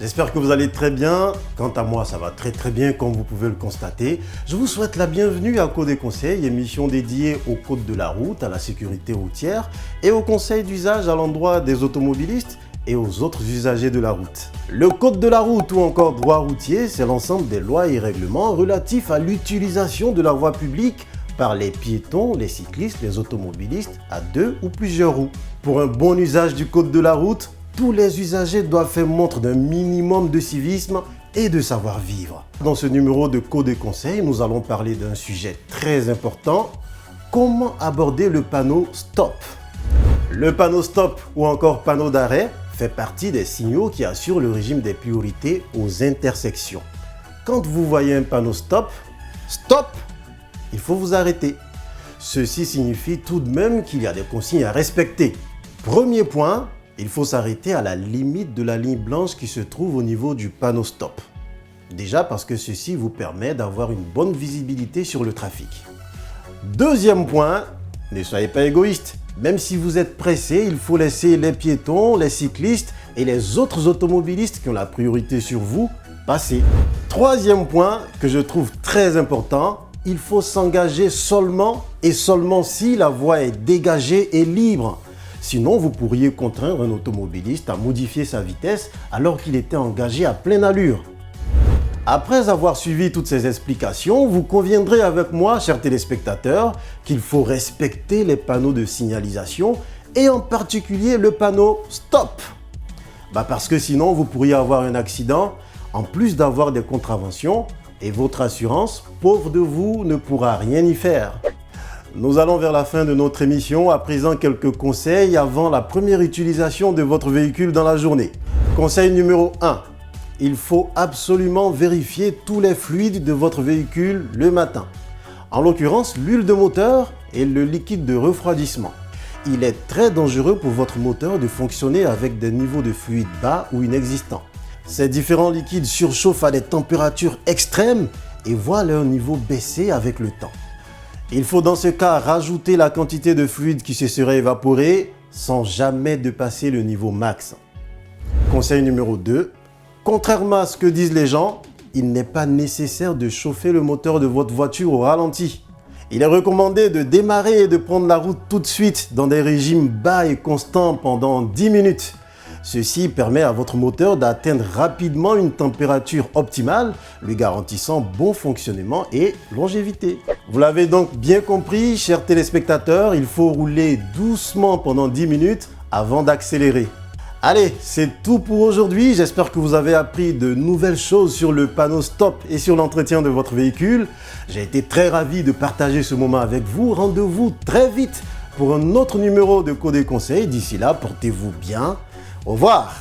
J'espère que vous allez très bien. Quant à moi, ça va très bien comme vous pouvez le constater. Je vous souhaite la bienvenue à Code et Conseil, émission dédiée au code de la route, à la sécurité routière et aux conseils d'usage à l'endroit des automobilistes et aux autres usagers de la route. Le code de la route ou encore droit routier, c'est l'ensemble des lois et règlements relatifs à l'utilisation de la voie publique par les piétons, les cyclistes, les automobilistes à 2 ou plusieurs roues. Pour un bon usage du code de la route, tous les usagers doivent faire montre d'un minimum de civisme et de savoir-vivre. Dans ce numéro de Code et Conseil, nous allons parler d'un sujet très important, comment aborder le panneau STOP. Le panneau STOP ou encore panneau d'arrêt fait partie des signaux qui assurent le régime des priorités aux intersections. Quand vous voyez un panneau STOP, STOP, il faut vous arrêter. Ceci signifie tout de même qu'il y a des consignes à respecter. Premier point, il faut s'arrêter à la limite de la ligne blanche qui se trouve au niveau du panneau STOP. Déjà parce que ceci vous permet d'avoir une bonne visibilité sur le trafic. Deuxième point, ne soyez pas égoïste. Même si vous êtes pressé, il faut laisser les piétons, les cyclistes et les autres automobilistes qui ont la priorité sur vous passer. Troisième point que je trouve très important, il faut s'engager seulement et seulement si la voie est dégagée et libre. Sinon, vous pourriez contraindre un automobiliste à modifier sa vitesse alors qu'il était engagé à pleine allure. Après avoir suivi toutes ces explications, vous conviendrez avec moi, chers téléspectateurs, qu'il faut respecter les panneaux de signalisation et en particulier le panneau STOP. Parce que sinon, vous pourriez avoir un accident en plus d'avoir des contraventions et votre assurance, pauvre de vous, ne pourra rien y faire. Nous allons vers la fin de notre émission. À présent, quelques conseils avant la première utilisation de votre véhicule dans la journée. Conseil numéro 1. Il faut absolument vérifier tous les fluides de votre véhicule le matin. En l'occurrence, l'huile de moteur et le liquide de refroidissement. Il est très dangereux pour votre moteur de fonctionner avec des niveaux de fluide bas ou inexistants. Ces différents liquides surchauffent à des températures extrêmes et voient leur niveau baisser avec le temps. Il faut dans ce cas rajouter la quantité de fluide qui se serait évaporé sans jamais dépasser le niveau max. Conseil numéro 2. Contrairement à ce que disent les gens, il n'est pas nécessaire de chauffer le moteur de votre voiture au ralenti. Il est recommandé de démarrer et de prendre la route tout de suite dans des régimes bas et constants pendant 10 minutes. Ceci permet à votre moteur d'atteindre rapidement une température optimale, lui garantissant bon fonctionnement et longévité. Vous l'avez donc bien compris, chers téléspectateurs, il faut rouler doucement pendant 10 minutes avant d'accélérer. Allez, c'est tout pour aujourd'hui. J'espère que vous avez appris de nouvelles choses sur le panneau STOP et sur l'entretien de votre véhicule. J'ai été très ravi de partager ce moment avec vous. Rendez-vous très vite pour un autre numéro de Code et Conseil. D'ici là, portez-vous bien. Au revoir.